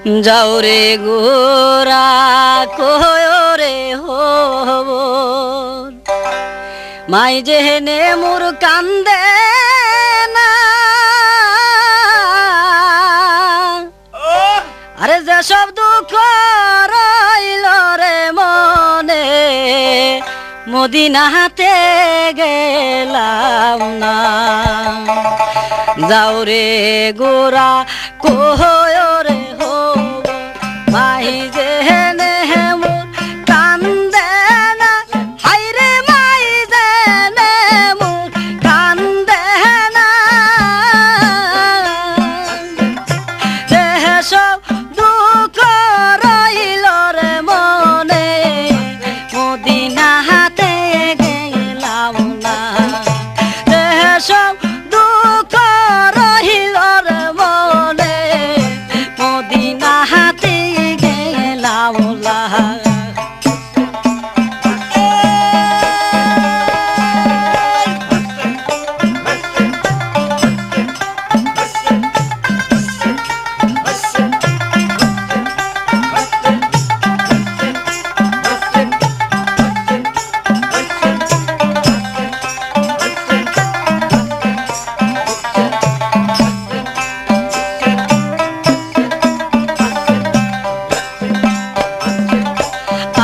যাও রে গোরা কয় রে হব মাই যেহেনে মোর কান্দে না আরে যেসব দুঃখ রইল রে মনে মদিনাতে গেলাম না যাও রে গোরা কয় রে হব মাই যেহেনে মোর কান্দে না হাই রে মাই যেহেনে মোর কান্দে না যেসব দুঃখ রইল রে মনে মদিনাতে গেলাম না যেসব দুঃখ রইল রে মনে মদিনাতে গেলাম না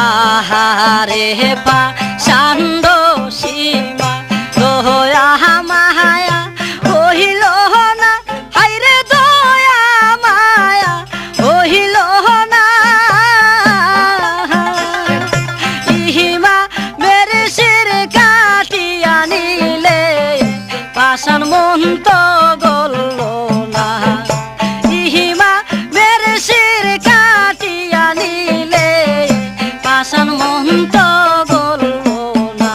আহারে পা সান্দ সীমা দয়া মায়া কহিল না হাইরে দয়া মায়া কহিল না ইহিমা মেরে শির কাটিয়া নিলে পাষাণ মন তো গলল না ইহিমা মেরে শির কাটিয়া নিলে পাষাণ মন তো গলল না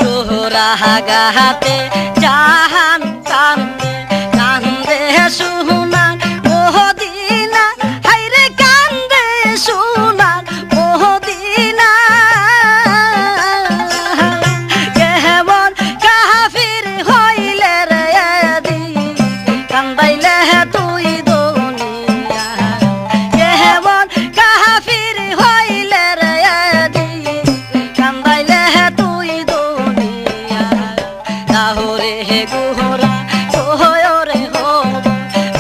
তোরা গাহাতে জাহান কান্দে কান্দে সুনার মদিনা হাইরে কান্দে সুনার মদিনা কেমন কাফির হইলে রে দি কান্দাইলে তুই দুনিয়া কেমন কাফির হইলে রে দি কান্দাইলে তুই দুনিয়া তাহরে গোরা কয় রে হব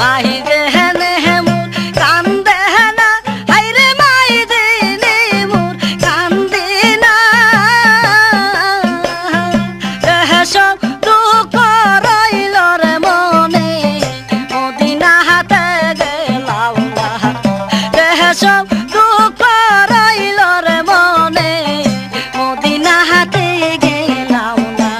মাই যেহেনে মোর কান্দে না হাইরে মাই যেহেনে মোর কান্দে না যেসব দুঃখ রইল রে মনে মদিনাতে গেলাম না যেসব দুঃখ রইল রে মনে মদিনাতে গেলাম না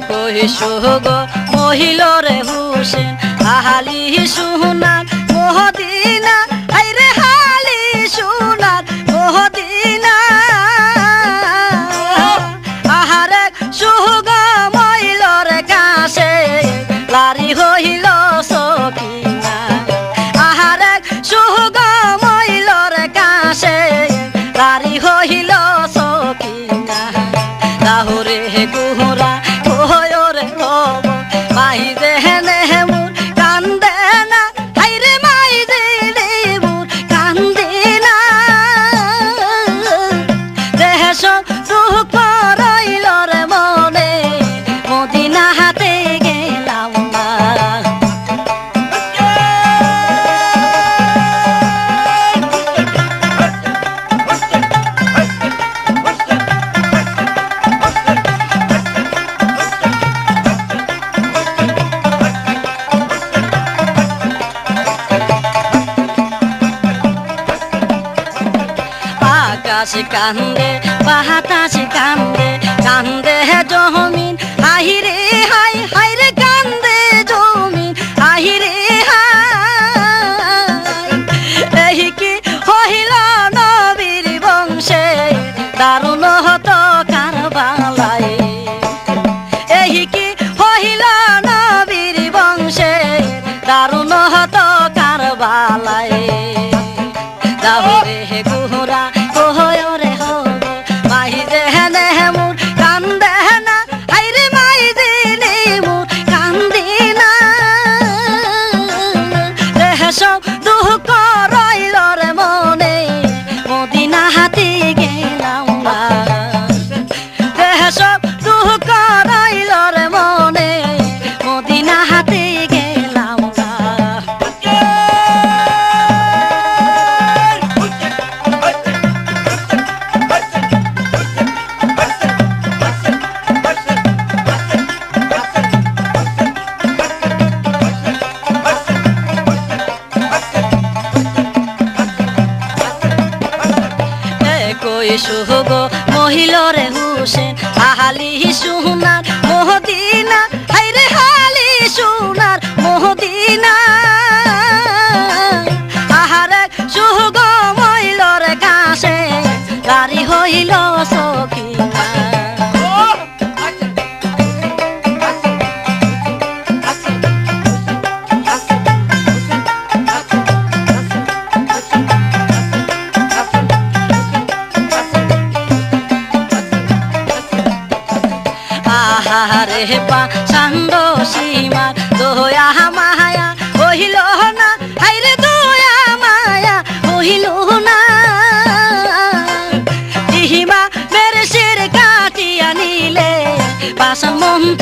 কহিসুগ মহিল রে হুসেন আহালি সুনার মদিনা হাইরে হালি সুনার মদিনা আহারে সুগ মহিল রে কাছে লারি হইল সকিনা আহারে সুগ মহিল রে কাছে লারি হইল সকিনা তাহরে গোরা কয় রে হব মাই যেহেনে মোর কান্দে না হাইরে মাই যেহেনে মোর কান্দে না যেসব দুঃখ রইল রে মনে মদিনাতে গেলাম না কান্দে বাতাস কান্দে কান্দে জমিন আহিরে হাই হাই রে কান্দে জমিন আহিরে হাই এই কি হইল নবীর বংশে দারুণ হতো কারবালায় এই কি হইল নবীর বংশে দারুণ হতো কারবালায় দাহরে গুহরা কোহরে হবে মাই দেহনে মুর কান্দে না আইরে মাই দেনে মুর কান্দি না দেহ সব দুঃখ রইল রে মনে মদিনা হাতে গেলাম না দেহ সব দুঃখ রইল রে মনে মদিনা হাতে গেলাম না কই সুহগ মহিলরে হুসেন আহালি সুনার মহদিনা হাইরে হালি সুনার মহদিনা আহারে সুহগ মহিলরে কাছে গাড়ি হইল সখিনা আহারে পা সান্দ সীমার দোয়া মায়া হইল না হাইরে দোয়া মায়া হইল না ইহিমা মেরে শির কাটিয়া নিলে পাশান মন্ত